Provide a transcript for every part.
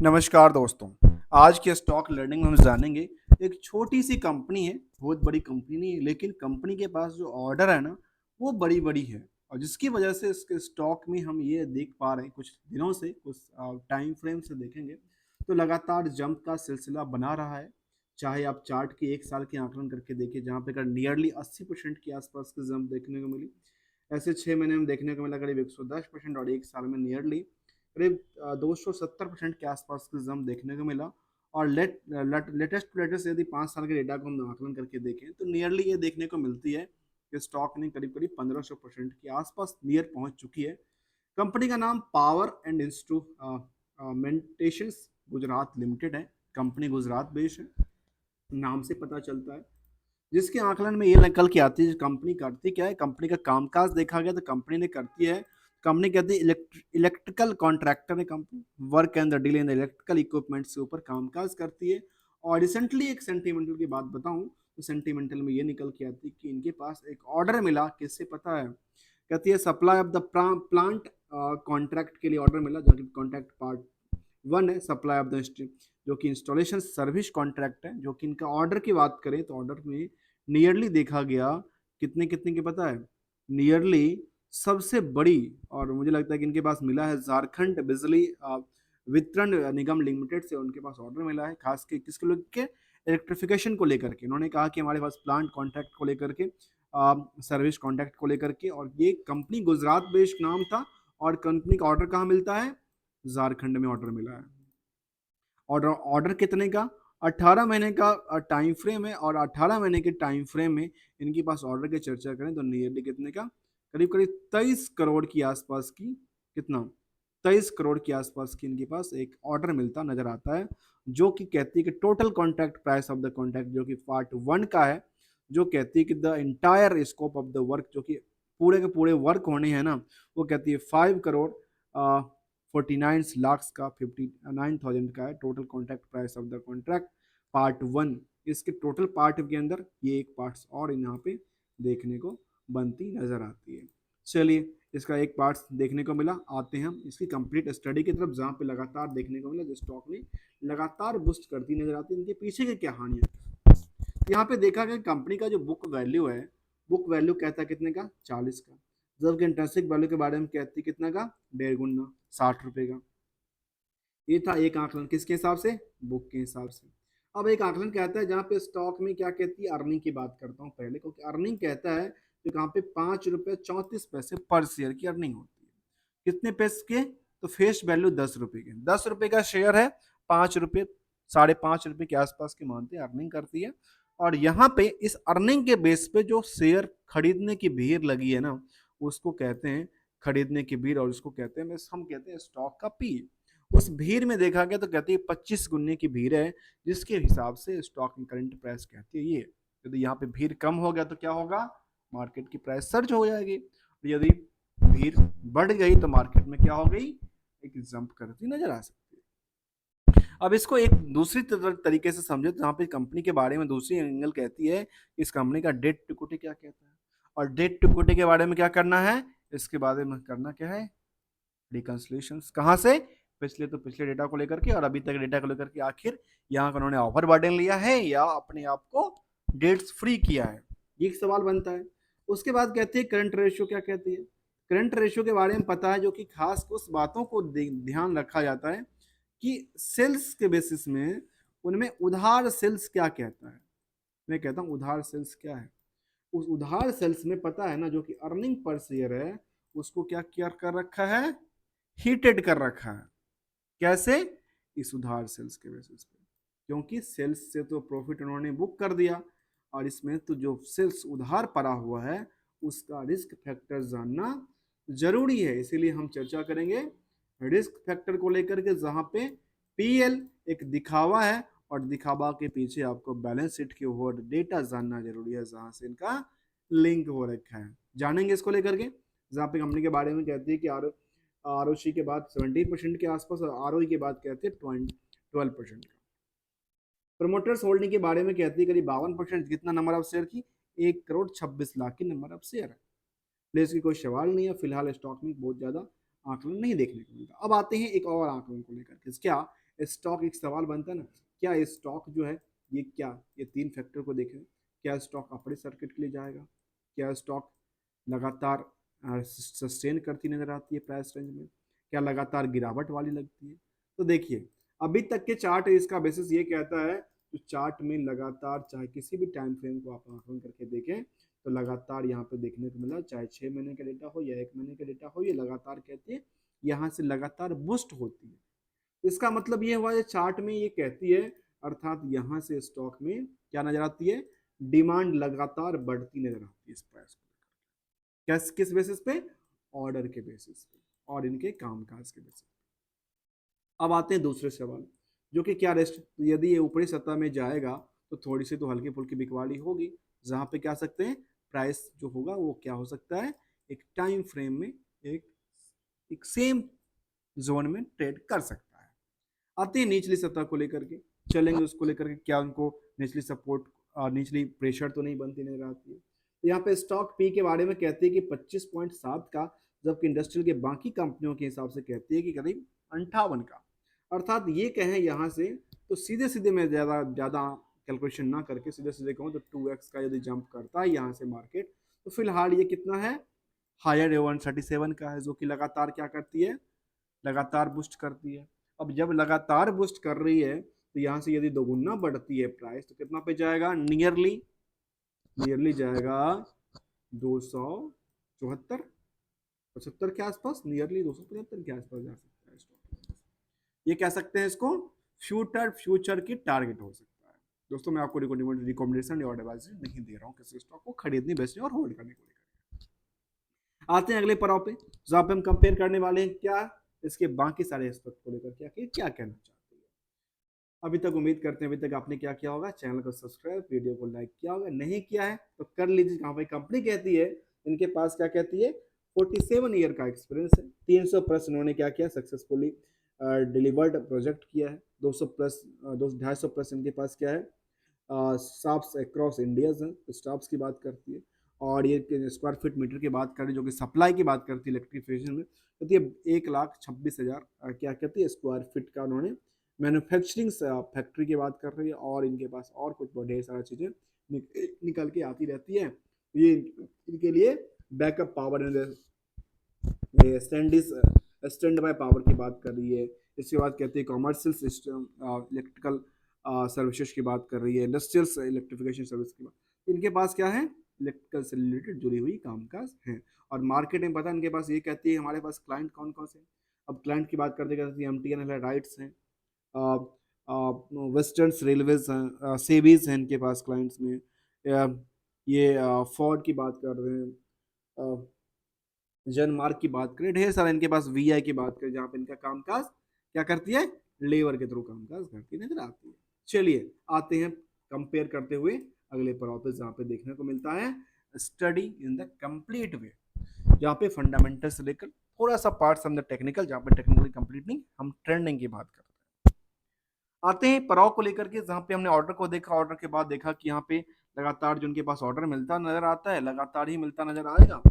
नमस्कार दोस्तों। आज के स्टॉक लर्निंग में हम जानेंगे। एक छोटी सी कंपनी है, बहुत बड़ी कंपनी नहीं है, लेकिन कंपनी के पास जो ऑर्डर है ना वो बड़ी बड़ी है और जिसकी वजह से इसके स्टॉक में हम ये देख पा रहे हैं कुछ दिनों से, कुछ टाइम फ्रेम से देखेंगे तो लगातार जंप का सिलसिला बना रहा है। चाहे आप चार्ट की एक साल के आंकलन करके देखिए, जहाँ पे नियरली 80% के आसपास की जंप देखने को मिली। ऐसे 6 महीने में देखने को मिला करीब 110% और एक साल में नियरली करीब 270% के आसपास की जंप देखने को मिला। और लेटेस्ट टू लेटेस्ट यदि 5 साल के डेटा को हम आकलन करके देखें तो नियरली ये देखने को मिलती है कि स्टॉक ने करीब करीब 1500% के आसपास नियर पहुंच चुकी है। कंपनी का नाम power and instrumentation Gujarat limited है। कंपनी गुजरात बेस्ड है, नाम से पता चलता है। जिसके आकलन में ये निकल के आती है कंपनी करती क्या है। कंपनी का कामकाज देखा गया तो कंपनी ने करती है, कंपनी कहती है इलेक्ट्रिकल कॉन्ट्रैक्टर है। Company work and the deal in the electrical equipment के ऊपर कामकाज करती है। और रिसेंटली एक सेंटिमेंटल की बात बताऊं तो सेंटिमेंटल में ये निकल के आती है कि इनके पास एक ऑर्डर मिला, किससे पता है, कहती है supply of the plant contract के लिए ऑर्डर मिला, जो कि कॉन्ट्रैक्ट पार्ट 1 है। सप्लाई ऑफ द जो कि इंस्टॉलेशन सर्विस कॉन्ट्रैक्ट है। जो कि इनका ऑर्डर की बात करें तो ऑर्डर में नियरली देखा गया कितने कितने की पता है, नियरली सबसे बड़ी। और मुझे लगता है कि इनके पास मिला है झारखंड बिजली वितरण निगम लिमिटेड से उनके पास ऑर्डर मिला है, खास के किसके लोग के इलेक्ट्रिफिकेशन को लेकर के। उन्होंने कहा कि हमारे पास प्लांट कॉन्ट्रैक्ट को लेकर के, सर्विस कॉन्ट्रैक्ट को लेकर के, और ये कंपनी गुजरात बेस्ड नाम था। और कंपनी का ऑर्डर कहाँ मिलता है, झारखंड में ऑर्डर मिला है। ऑर्डर ऑर्डर कितने का, 18 महीने का टाइम फ्रेम है। और 18 महीने के टाइम फ्रेम में इनके पास ऑर्डर की चर्चा करें तो नियरली कितने का, करीब करीब 23 करोड़ की आसपास की, कितना, 23 करोड़ के आसपास की इनके पास एक ऑर्डर मिलता नजर आता है। जो कि कहती है कि total contract price of the contract, जो कि पार्ट 1 का है, जो कहती है कि the entire scope of the work, जो कि पूरे के पूरे वर्क होने हैं ना, वो कहती है 5 करोड़ 49 लाख का, 59,000 का है total contract price of the contract part 1। इसके टोटल पार्ट के अंदर ये एक पार्ट्स और यहाँ पे देखने को बनती नजर आती है। चलिए, इसका एक पार्ट्स देखने को मिला। आते हैं हम इसकी कंप्लीट स्टडी की तरफ, जहाँ पे लगातार देखने को मिला जो स्टॉक में लगातार बुस्ट करती नजर आती है। इनके पीछे की क्या कहानियाँ, यहाँ पे देखा गया कंपनी का जो बुक वैल्यू है, बुक वैल्यू कहता है कितने का, 40 का। जबकि इंटरेंसिक वैल्यू के बारे में कहती है कितना का, 1.5 गुना, 60 रुपए का। ये था एक आकलन किसके हिसाब से, बुक के हिसाब से। अब एक आकलन कहता है जहाँ पे स्टॉक में क्या कहती है, अर्निंग की बात करता हूँ पहले, क्योंकि अर्निंग कहता है तो यहाँ पे 5 रुपये 34 पैसे पर शेयर की अर्निंग होती है। कितने पैसे के, तो फेस वैल्यू 10 रुपए के, 10 रुपए का शेयर है, 5 रुपये, 5.5 रुपए के आसपास की मानते अर्निंग करती है। और यहाँ पे इस अर्निंग के बेस पे जो शेयर खरीदने की भीड़ लगी है ना, उसको कहते हैं खरीदने की भीड़, और उसको कहते हैं, हम कहते हैं स्टॉक का पी। उस भीड़ में देखा गया तो कहती है 25 गुने की भीड़ है, जिसके हिसाब से स्टॉक की करंट प्राइस कहती है ये। यदि यहाँ पे भीड़ कम हो गया तो क्या होगा, मार्केट की प्राइस सर्ज हो जाएगी। यदि भीड़ बढ़ गई तो मार्केट में क्या हो गई, एक जंप करती नजर आ सकती है। अब इसको एक दूसरी तरीके से समझे तो यहाँ पे कंपनी के बारे में दूसरी एंगल कहती है इस कंपनी का डेट टू इक्विटी क्या कहता है। और डेट टू इक्विटी के बारे में क्या करना है, इसके बारे में करना क्या है, रिकंसिलिएशन। कहाँ से, पिछले तो पिछले डेटा को लेकर के और अभी तक डेटा को लेकर के, आखिर यहाँ का उन्होंने ओवर बर्डन लिया है या अपने आप को डेट्स फ्री किया है, ये एक सवाल बनता है। उसके बाद कहते हैं करंट रेशियो क्या कहती है। करंट रेशियो के बारे में पता है, जो कि खास उस बातों को ध्यान रखा जाता है कि सेल्स के बेसिस में उनमें उधार सेल्स क्या कहता है। मैं कहता हूँ उधार सेल्स क्या है, उस उधार सेल्स में पता है ना, जो कि अर्निंग पर शेयर है, उसको क्या क्या कर रखा है, हीटेड कर रखा है। कैसे, इस उधार सेल्स के बेसिस पे, क्योंकि सेल्स से तो प्रॉफिट उन्होंने बुक कर दिया, और इसमें तो जो सेल्स उधार पड़ा हुआ है उसका रिस्क फैक्टर जानना जरूरी है। इसीलिए हम चर्चा करेंगे रिस्क फैक्टर को लेकर के, जहां पे पीएल एक दिखावा है और दिखावा के पीछे आपको बैलेंस शीट के ओवर डेटा जानना जरूरी है, जहां से इनका लिंक हो रखा है। जानेंगे इसको लेकर के, जहाँ पे कंपनी के बारे में कहती है कि आरओसी के बाद 17% के आसपास और आरओई के बाद कहते हैं 12% का। प्रमोटर्स होल्डिंग के बारे में कहती है करीब 52%, कितना नंबर ऑफ शेयर की, 1 करोड़ 26 लाख की नंबर ऑफ शेयर है। प्लेस की कोई सवाल नहीं है, फिलहाल स्टॉक में बहुत ज्यादा आंकलन नहीं देखने को मिलता। अब आते हैं एक और आंकलन को लेकर के, क्या स्टॉक एक सवाल बनता है ना, क्या स्टॉक जो है ये क्या, ये तीन फैक्टर को देखें, क्या स्टॉक अपने सर्किट के लिए जाएगा, क्या स्टॉक लगातार सस्टेन करती नजर आती है प्राइस रेंज में, क्या लगातार गिरावट वाली लगती है। तो देखिए अभी तक के चार्ट इसका बेसिस ये कहता है, तो चार्ट में लगातार चाहे किसी भी टाइम फ्रेम को आप आंकलन करके देखें तो लगातार यहाँ पे देखने को मिला, चाहे 6 महीने का डेटा हो या 1 महीने का डेटा हो, ये लगातार कहती है यहाँ से लगातार बुस्ट होती है। इसका मतलब ये हुआ, ये चार्ट में ये कहती है, अर्थात यहाँ से स्टॉक में क्या नजर आती है, डिमांड लगातार बढ़ती नजर आती है इस प्राइस को। किस बेसिस पे, ऑर्डर के बेसिस पे और इनके कामकाज के बेसिस पे। अब आते हैं दूसरे सवाल, जो कि क्या रेस्ट, यदि ये ऊपरी सतह में जाएगा तो थोड़ी सी तो हल्की फुल्की बिकवाली होगी, जहां पे क्या सकते हैं, प्राइस जो होगा वो क्या हो सकता है, एक टाइम फ्रेम में एक एक सेम जोन में ट्रेड कर सकता है। आते हैं निचली सतह को लेकर के, चलेंगे उसको लेकर के, क्या उनको निचली सपोर्ट और निचली प्रेशर तो नहीं बनती नजर आती है। तो यहाँ पे स्टॉक पी के बारे में कहती है कि 25.7 का, जबकि इंडस्ट्रियल के बाकी कंपनियों के हिसाब से कहती है कि करीब 58 का। अर्थात ये कहें यहाँ से, तो सीधे सीधे मैं ज़्यादा ज़्यादा कैलकुलेशन ना करके सीधे सीधे कहूँ तो 2x का यदि जंप करता है यहाँ से मार्केट, तो फिलहाल ये कितना है, हायर 137 का है, जो कि लगातार क्या करती है, लगातार बूस्ट करती है। अब जब लगातार बूस्ट कर रही है तो यहाँ से यदि दोगुना बढ़ती है प्राइस तो कितना पे जाएगा, नियरली नियरली जाएगा 274 75 के आसपास, नियरली 275 के आसपास जा सकता है स्टॉक। ये कह सकते हैं इसको फ्यूचर की टारगेट हो सकता है। दोस्तों मैं आपको रिकमेंडेशन और एडवाइस नहीं दे रहा हूँ किसी स्टॉक को खरीदने बेचने और होल्ड करने को लेकर। आते हैं अगले पड़ाव पे, जहां पे हम कंपेयर करने वाले हैं क्या, इसके बाकी सारे एस्पेक्ट को लेकर क्या कहना चाहते हैं। अभी तक उम्मीद करते हैं अभी तक आपने क्या किया होगा, चैनल को सब्सक्राइब, वीडियो को लाइक किया होगा, नहीं किया है तो कर लीजिए। कहाँ भाई कंपनी कहती है, इनके पास क्या कहती है, 47 ईयर का एक्सपीरियंस है, 300 प्लस इन्होंने क्या किया, सक्सेसफुली डिलीवर्ड प्रोजेक्ट किया है, 200 प्लस 250 प्लस इनके पास क्या है, शॉप्स अक्रॉस इंडिया स्टॉप्स की बात करती है। और ये स्क्वायर फीट मीटर की बात करें, जो कि सप्लाई की बात करती है इलेक्ट्रिफिकेशन में, कहती है 1,26,000 क्या कहती है स्क्वायर फीट का उन्होंने मैन्युफैक्चरिंग फैक्ट्री की बात कर रही है। और इनके पास और कुछ ढेर सारा चीज़ें निकल के आती रहती है। ये इनके लिए backup power stand by power की बात कर रही है। इसके बाद कहती है कॉमर्शियल सिस्टम इलेक्ट्रिकल सर्विसेज की बात कर रही है, इंडस्ट्रियल इलेक्ट्रिफिकेशन सर्विस की बात। इनके पास क्या है, इलेक्ट्रिकल से रिलेटेड जुड़ी हुई कामकाज है। और मार्केट में पता है इनके पास ये कहती है हमारे पास क्लाइंट कौन कौन से। अब क्लाइंट की बात करते करते MTN है, राइट्स हैं, वेस्टर्न रेलवेज हैं, सेवीज हैं इनके पास क्लाइंट्स में, ये फोर्ड की बात कर रहे हैं, जनमार्ग की बात करें, ढेर सारा इनके पास VI की बात करें, जहाँ पे इनका कामकाज क्या करती है, लेबर के थ्रू कामकाज करती नजर आती है। चलिए आते हैं कंपेयर करते हुए अगले पड़ाव जहाँ पे देखने को मिलता है स्टडी इन द कंप्लीट वे, जहाँ पे फंडामेंटल से लेकर थोड़ा सा पार्ट समझ टेक्निकल, जहाँ पे टेक्निकली कंप्लीट नहीं, हम ट्रेंडिंग की बात करते हैं। आते हैं पड़ाव को लेकर के, जहाँ पे हमने ऑर्डर को देखा, ऑर्डर के बाद देखा कि यहाँ पे लगातार जो इनके पास ऑर्डर मिलता नजर आता है, लगातार ही मिलता नजर आएगा।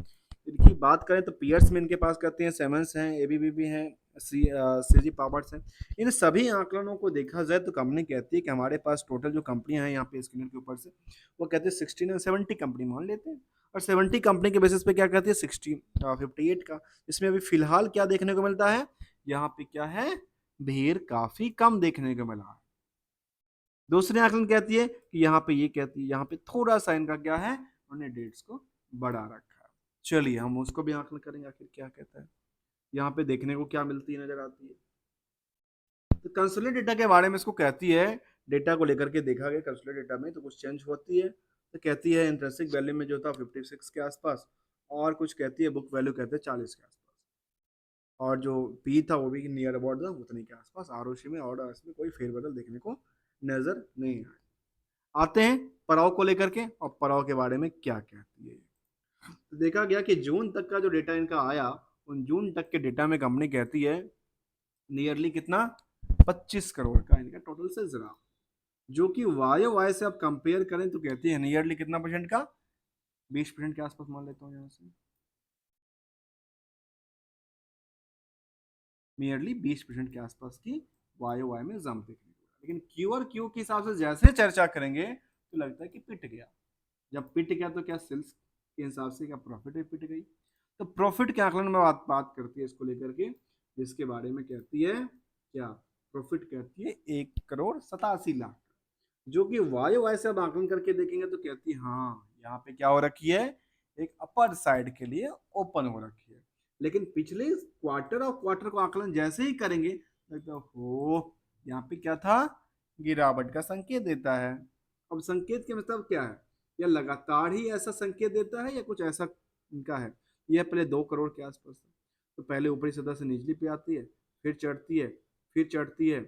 इनकी बात करें तो पीयर्स में इनके पास कहते हैं सेमेंस हैं, ABB हैं, CG पावर्स हैं। इन सभी आंकड़ों को देखा जाए तो कंपनी कहती है कि हमारे पास टोटल जो कंपनियां हैं यहाँ पे स्क्रीन के ऊपर से, वो कहते हैं 16 और 70 कंपनी मान लेते हैं। और 70 कंपनी के बेसिस पे क्या कहती है 58 का। इसमें अभी फिलहाल क्या देखने को मिलता है, यहाँ पे क्या है, भीड़ काफी कम देखने को मिला है। दूसरी आंकलन कहती है कि यहाँ पे, ये कहती है यहाँ पे थोड़ा सा इनका क्या है, उन्होंने डेट्स को बढ़ा रखा है। चलिए हम उसको भी आंकलन करेंगे आखिर क्या कहता है। यहाँ पे देखने को क्या मिलती है नजर आती है, तो कंसोलिडेटेड डेटा के बारे में इसको कहती है, डेटा को लेकर के देखा गया कंसोलिडेटेड डेटा में तो कुछ चेंज होती है। तो कहती है इंट्रिंसिक वैल्यू में जो था 56 के आसपास, और कुछ कहती है बुक वैल्यू कहते हैं 40 के आसपास, और जो पी था वो भी नियर अबाउट था उतने के आसपास। ROC में और RS में कोई फेरबदल देखने को नजर नहीं आया। आते हैं पड़ाव को लेकर के, और पड़ाव के बारे में क्या कहती है। तो देखा गया कि जून तक का जो डेटा इनका आया, उन जून तक के डेटा में कंपनी कहती है नियरली कितना, 25 करोड़ का इनका टोटल सेल्स रहा, जो कि वाई से आप कंपेयर करें तो कहती है नियरली कितना परसेंट का, 20% के आसपास मान लेता हूँ यहाँ से, नियरली 20% के आसपास की वाई वाई में जंप देखने को मिला। लेकिन क्यू और क्यू के हिसाब से जैसे चर्चा करेंगे तो लगता है कि पिट गया। जब पिट गया तो क्या सेल्स के हिसाब से क्या प्रॉफिट भी पिट गई। तो प्रॉफिट के आकलन में बात करती है इसको लेकर के, जिसके बारे में कहती है क्या, प्रॉफिट कहती है 1,87,00,000, जो कि वाई वाई से अब आकलन करके देखेंगे तो कहती है हाँ यहाँ पे क्या हो रखी है, एक अपर साइड के लिए ओपन हो रखी है। लेकिन पिछले क्वार्टर और क्वार्टर को आकलन जैसे ही करेंगे तो हो यहाँ पे क्या था, गिरावट का संकेत देता है। अब संकेत के मतलब क्या है, या लगातार ही ऐसा संकेत देता है या कुछ ऐसा इनका है। यह पहले 2 करोड़ के आसपास था, तो पहले ऊपरी सतह से निचली पे आती है, फिर चढ़ती है, फिर चढ़ती है,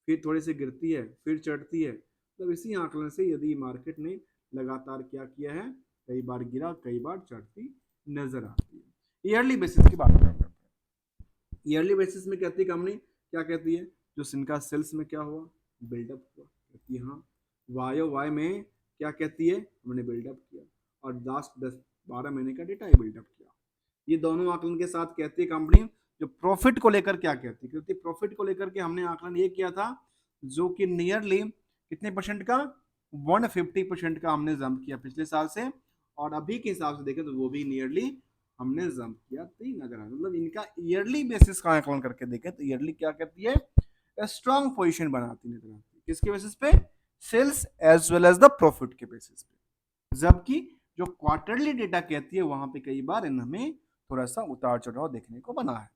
फिर थोड़ी सी गिरती है, फिर चढ़ती है। मतलब इसी आकलन से यदि मार्केट ने लगातार क्या किया है, कई बार गिरा कई बार चढ़ती नजर आती है। ईयरली बेसिस की बात करते हैं। ईयरली बेसिस में कहती है कंपनी क्या कहती है, जो इनका सेल्स में क्या हुआ, बिल्डअप हुआ, कहती है हाँ। वाई वाई में क्या कहती है, हमने बिल्डअप किया, और लास्ट 10-12 महीने का डेटा बिल्डअप किया। ये दोनों आकलन के साथ कहती है कंपनी। जो प्रॉफिट को लेकर क्या कहती है, क्योंकि प्रॉफिट को लेकर के हमने आकलन ये किया था जो कि नियरली कितने परसेंट का, 150% का हमने जंप किया पिछले साल से, और अभी के हिसाब से देखें तो वो भी नियरली हमने जंप किया 3,000। मतलब इनका ईयरली बेसिस का आकलन करके देखें तो ईयरली क्या कहती है, स्ट्रॉन्ग पोजीशन बनाती नजर आती है। किसके बेसिस पे, sales as well as the profit के बेसिस पे। जबकि जो क्वार्टरली डेटा कहती है वहां पे कई बार हमें थोड़ा सा उतार चढ़ाव देखने को बना है,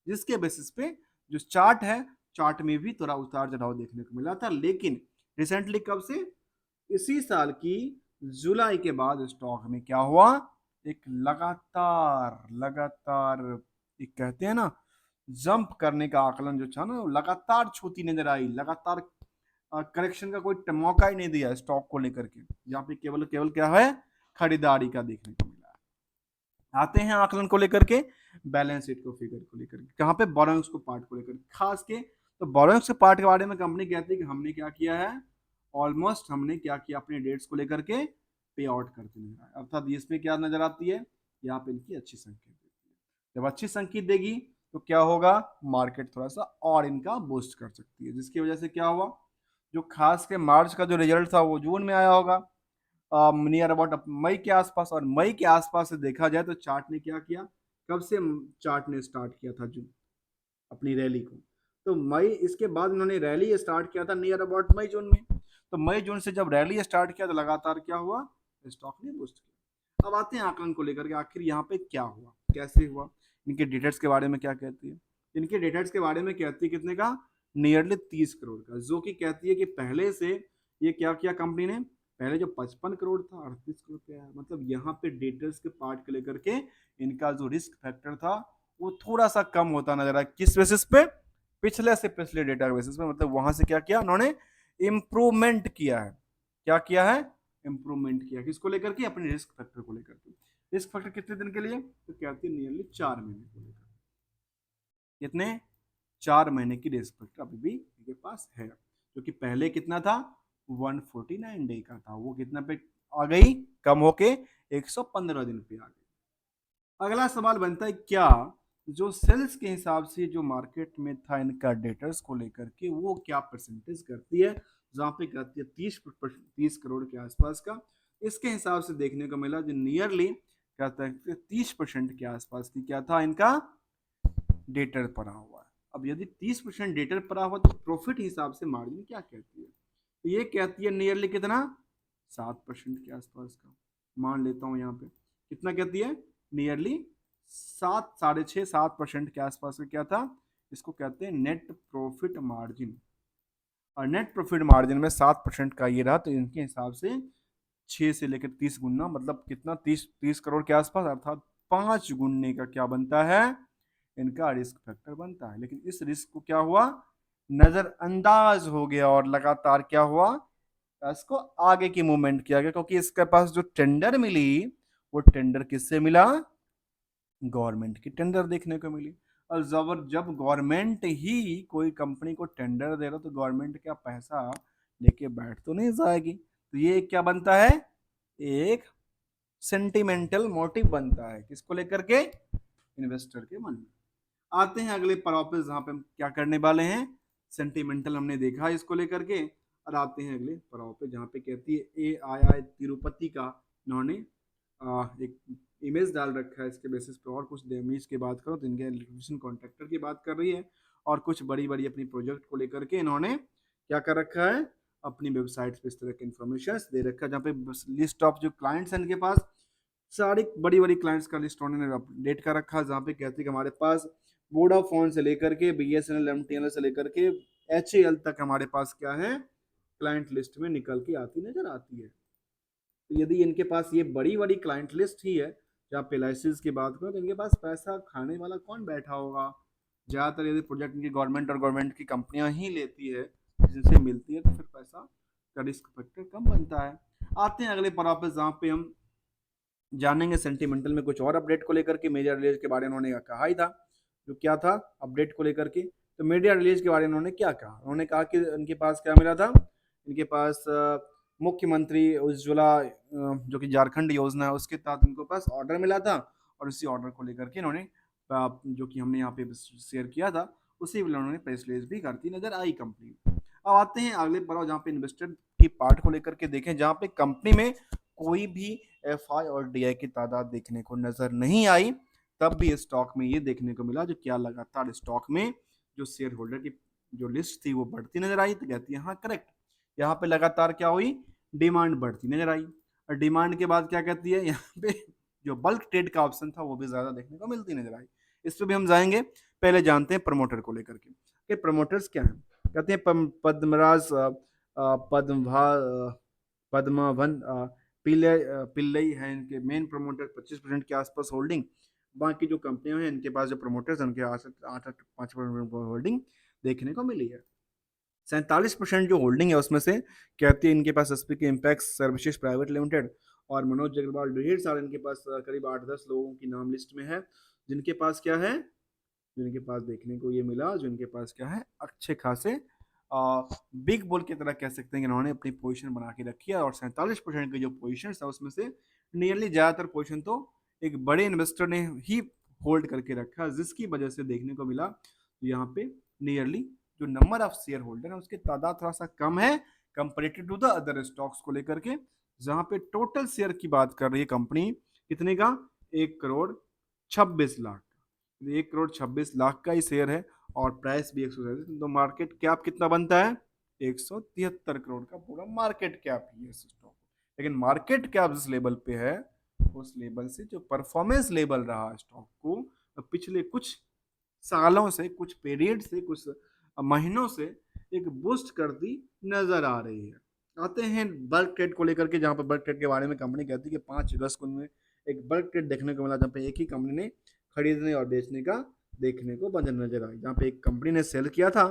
जिसके बेसिस पे जो चार्ट है, चार्ट में भी थोड़ा उतार चढ़ाव देखने को मिला था। लेकिन रिसेंटली कब से, इसी साल की जुलाई के बाद स्टॉक में क्या हुआ, एक लगातार लगातार एक कहते हैं ना जंप करने का आकलन जो था ना, लगातार छूती नजर आई, लगातार करेक्शन का कोई मौका ही नहीं दिया स्टॉक को लेकर के, जहाँ पे केवल केवल क्या है, खरीदारी का देखने को मिला है। आते हैं आकलन को लेकर के बैलेंस शीट को फिगर को लेकर के, कहाँ पे बोरोइंग्स को पार्ट को लेकर खास के। तो बोरोइंग्स के पार्ट के बारे में कंपनी कहती है कि हमने क्या किया है, ऑलमोस्ट हमने क्या किया, अपने डेट्स को लेकर के पे आउट करते नजर आए। अर्थात इसमें क्या नजर आती है, यहाँ पे इनकी अच्छी संकेत देती है। जब अच्छी संकेत देगी तो क्या होगा, मार्केट थोड़ा सा और इनका बूस्ट कर सकती है, जिसकी वजह से क्या हुआ, जो खास के मार्च का जो रिजल्ट था वो जून में आया होगा, नियर अबाउट मई के आसपास। और मई के आसपास से देखा जाए तो चार्ट ने क्या किया, कब से चार्ट ने स्टार्ट किया था जून अपनी रैली को, तो मई, इसके बाद उन्होंने रैली स्टार्ट किया था नियर अबाउट मई जून में। तो मई जून से जब रैली स्टार्ट किया तो लगातार क्या हुआ, स्टॉक ने बूस्ट किया। अब आते हैं आकलन को लेकर के आखिर यहाँ पे क्या हुआ, कैसे हुआ, इनके डेटर्स के बारे में क्या कहती है। इनके डेटर्स के बारे में कहती है कितने का, नियरली 30 करोड़ का, जो कि कहती है कि पहले से ये क्या किया कंपनी ने, पहले जो 55 करोड़ था 38 करोड़ पे आया। मतलब यहाँ पे डेटर्स के पार्ट को लेकर के इनका जो रिस्क फैक्टर था वो थोड़ा सा कम होता नजर आया। किस बेसिस पे, पिछले से पिछले डेटा बेसिस पे। मतलब वहां से क्या किया उन्होंने, इंप्रूवमेंट किया है। क्या किया है, इंप्रूवमेंट किया, किसको लेकर के, अपने रिस्क फैक्टर को लेकर के। रिस्क फैक्टर कितने दिन के लिए, तो कहती है नियरली 4 महीने को लेकर। कितने, 4 महीने की रिस्क फैक्टर अभी भी इनके पास है, जो कि पहले कितना था, 149 डे का था, वो कितना पे आ गई, कम होके 115 दिन पे आ गई। अगला सवाल बनता है क्या, जो सेल्स के हिसाब से जो मार्केट में था इनका डेटर्स को लेकर के, वो क्या परसेंटेज करती है, जहां पे कहती है 30 करोड़ के आसपास का। इसके हिसाब से देखने को मिला जो नियरली कहता है 30% के आसपास की क्या था इनका डेटर पड़ा हुआ है। अब यदि 30% डेटर पड़ा हुआ तो प्रॉफिट हिसाब से मार्जिन क्या कहती है, तो ये कहती है नियरली कितना, 7% के आसपास का। मान लेता हूं यहाँ पे कितना कहती है, नियरली 7, 6.5, 7% के आसपास का क्या था, इसको कहते हैं नेट प्रॉफिट मार्जिन। और नेट प्रॉफिट मार्जिन में 7% का ये रहा, तो इनके हिसाब से 6 से लेकर 30 गुना, मतलब कितना, 30 करोड़ के आसपास, अर्थात 5 गुने का क्या बनता है, इनका रिस्क फैक्टर बनता है। लेकिन इस रिस्क को क्या हुआ, नजरअंदाज हो गया, और लगातार क्या हुआ, इसको आगे की मूवमेंट किया गया, क्योंकि इसके पास जो टेंडर मिली वो टेंडर किससे मिला, गवर्नमेंट की टेंडर देखने को मिली। और जब गवर्नमेंट ही कोई कंपनी को टेंडर दे रहा तो गवर्नमेंट क्या पैसा लेके बैठ तो नहीं जाएगी। तो ये क्या बनता है, एक सेंटिमेंटल मोटिव बनता है, किसको लेकर के, इन्वेस्टर के मन में। आते हैं अगले प्रॉफिट, जहां पे हम क्या करने वाले हैं, सेंटिमेंटल हमने देखा इसको लेकर के। और आते हैं अगले पड़ाव पे जहाँ पे कहती है AI तिरुपति का इन्होंने एक इमेज डाल रखा है इसके बेसिस पे। और कुछ डेमीज की बात करो तो इनके इलेक्ट्रिशियन कॉन्ट्रैक्टर की बात कर रही है। और कुछ बड़ी बड़ी अपनी प्रोजेक्ट को लेकर के इन्होंने क्या कर रखा है, अपनी वेबसाइट पे इस तरह के इन्फॉर्मेशन दे रखा है, जहाँ पे लिस्ट ऑफ जो क्लाइंट्स हैं इनके पास सारी बड़ी बड़ी क्लाइंट्स का लिस्ट उन्होंने अपडेट कर रखा है। जहाँ पे कहती है कि हमारे पास वोडाफोन से लेकर के BSNL MTNL से लेकर के HAL तक हमारे पास क्या है, क्लाइंट लिस्ट में निकल के आती नजर आती है। तो यदि इनके पास ये बड़ी बड़ी क्लाइंट लिस्ट ही है, जहाँ पे लाइसेंस की बात करो तो इनके पास पैसा खाने वाला कौन बैठा होगा। ज़्यादातर यदि प्रोजेक्ट इनकी गवर्नमेंट और गवर्नमेंट की कंपनियां ही लेती है जिनसे मिलती है, तो फिर पैसा का रिस्क फैक्टर कम बनता है। आते हैं अगले पड़ाव पे जहाँ पे हम जानेंगे सेंटिमेंटल में कुछ और अपडेट को लेकर के। मीडिया रिलीज के बारे में उन्होंने कहा ही था, जो क्या था अपडेट को लेकर के। तो मीडिया रिलीज के बारे में उन्होंने क्या कहा, उन्होंने कहा कि इनके पास क्या मिला था, इनके पास मुख्यमंत्री उज्ज्वला जो कि झारखंड योजना है उसके तहत इनको पास ऑर्डर मिला था। और उसी ऑर्डर को लेकर के इन्होंने जो कि हमने यहाँ पे शेयर किया था, उसी में उन्होंने प्रेस रिलीज भी करती नजर आई कंपनी। अब आते हैं अगले पड़ाव जहाँ पे इन्वेस्टर की पार्ट को लेकर के देखें, जहाँ पे कंपनी में कोई भी FI और DI की तादाद देखने को नजर नहीं आई। तब भी स्टॉक में ये देखने को मिला जो क्या लगातार स्टॉक में जो शेयर होल्डर की जो लिस्ट थी वो बढ़ती नजर आई। तो कहती है हाँ करेक्ट, यहाँ पे लगातार क्या हुई, डिमांड बढ़ती नजर आई। और डिमांड के बाद क्या कहती है, यहाँ पे जो बल्क ट्रेड का ऑप्शन था वो भी ज्यादा देखने को मिलती नजर आई। इस पर भी हम जाएंगे, पहले जानते हैं प्रमोटर को लेकर के प्रमोटर्स क्या है। कहते हैं पद्मराज पद्मावन पिल्लई है इनके मेन प्रमोटर, 25% के आसपास होल्डिंग। बाकी जो कंपनियां हैं इनके पास जो प्रमोटर्स उनके 8-5% होल्डिंग देखने को मिली है। 47% जो होल्डिंग है उसमें से कहती है इनके पास SPK impact services private limited और मनोज अग्रवाल ढेर सारे इनके पास करीब 8-10 लोगों की नाम लिस्ट में है, जिनके पास क्या है, जिनके पास देखने को ये मिला, जिनके पास क्या है अच्छे खासे बिग बुल की तरह कह सकते हैं कि इन्होंने अपनी पोजीशन बना के रखी है। और 47% की जो पोजीशन है उसमें से नियरली ज़्यादातर पोजीशन तो एक बड़े इन्वेस्टर ने ही होल्ड करके रखा, जिसकी वजह से देखने को मिला यहाँ पे नियरली जो नंबर ऑफ शेयर होल्डर है उसकी तादाद थोड़ा सा कम है comparative to the other stocks को लेकर के। जहाँ पे टोटल शेयर की बात कर रही है कंपनी कितने का, 1,26,00,000 का, 1,26,00,000 का ही शेयर है और प्राइस भी 137। तो मार्केट कैप कितना बनता है, 173 करोड़ का पूरा मार्केट कैप ही है स्टॉक। लेकिन मार्केट कैप जिस लेवल पे है उस लेवल से जो परफॉर्मेंस लेवल रहा स्टॉक को पिछले कुछ सालों से, कुछ पीरियड से, कुछ महीनों से एक बूस्ट करती नजर आ रही है। आते हैं बल्क ट्रेड को लेकर के, जहां पर बल्क ट्रेड के बारे में कंपनी कहती है कि 5 अगस्त को उनमें एक बल्क ट्रेड देखने को मिला, जहाँ पे एक ही कंपनी ने खरीदने और बेचने का देखने को बंद नजर आई। जहाँ पे एक कंपनी ने सेल किया था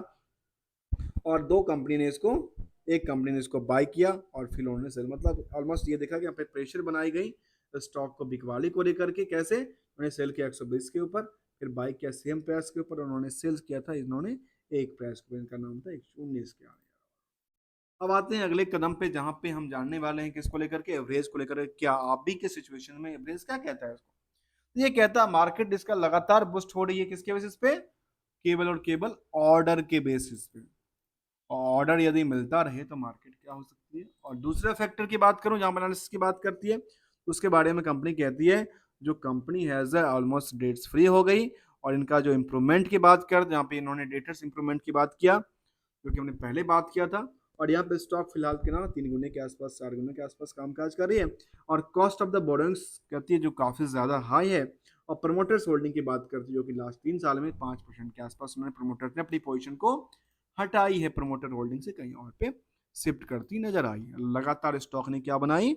और दो कंपनी ने इसको, एक कंपनी ने इसको बाय किया और फिर उन्होंने सेल, मतलब ऑलमोस्ट ये देखा कि यहाँ पे प्रेशर बनाई गई स्टॉक को बिकवाली को लेकर के। कैसे, उन्होंने सेल किया 120 के ऊपर, फिर बाय किया सेम प्राइस के ऊपर, उन्होंने सेल्स किया था इन्होंने एक प्राइस को, इनका नाम था 119 के आने। अब आते हैं अगले कदम पे जहां पे हम जानने वाले हैं किसको लेकर के, एवरेज को लेकर। क्या आप भी के सिचुएशन में एवरेज क्या कहता है इसको, ये कहता है मार्केट इसका लगातार बुस्ट हो रही है किसके बेसिस पे, केवल और केवल ऑर्डर के बेसिस पे। ऑर्डर यदि मिलता रहे तो मार्केट क्या हो सकती है। और दूसरे फैक्टर की बात करूं जहां एनालिसिस की बात करती है, तो उसके बारे में कंपनी कहती है जो company has almost debts free हो गई। और इनका जो इंप्रूवमेंट की बात कर, जहाँ पे इन्होंने डेटर्स इंप्रूवमेंट की बात किया जो कि हमने पहले बात किया था। और यहाँ पे स्टॉक फिलहाल के ना 3 गुने के आसपास, 4 गुने के आसपास कामकाज कर रही है। और कॉस्ट ऑफ द बोरोइंग्स कहती है जो काफी ज्यादा हाई है। और प्रमोटर्स होल्डिंग की बात करती है जो कि लास्ट 3 साल में 5% के आसपास उन्होंने प्रमोटर ने अपनी पोजीशन को हटाई है, प्रमोटर होल्डिंग से कहीं और पे शिफ्ट करती नजर आई है। लगातार स्टॉक ने क्या बनाई,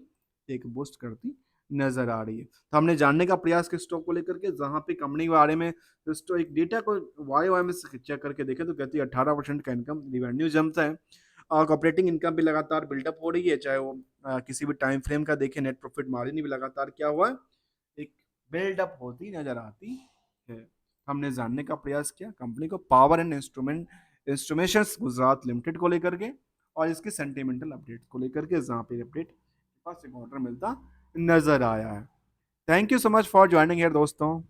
एक बूस्ट करती नजर आ रही है। तो हमने जानने का प्रयास किया स्टॉक को लेकर के, जहां पे कंपनी के बारे में दोस्तों एक डेटा को वाई में चेक करके देखें तो कहती है 18% का इनकम रिवेन्यू जमता है। और ऑपरेटिंग इनकम भी लगातार बिल्डअप हो रही है, चाहे वो किसी भी टाइम फ्रेम का देखें, नेट प्रॉफिट मार्जिन भी लगातार क्या हुआ, एक बिल्डअप होती नजर आती है। हमने जानने का प्रयास किया कंपनी को पावर एंड इंस्ट्रूमेशंस गुजरात लिमिटेड को लेकर के और इसके सेंटिमेंटल अपडेट को लेकर के, जहाँ पे अपडेट पास एक ऑर्डर मिलता नजर आया है। Thank you so much for joining here दोस्तों।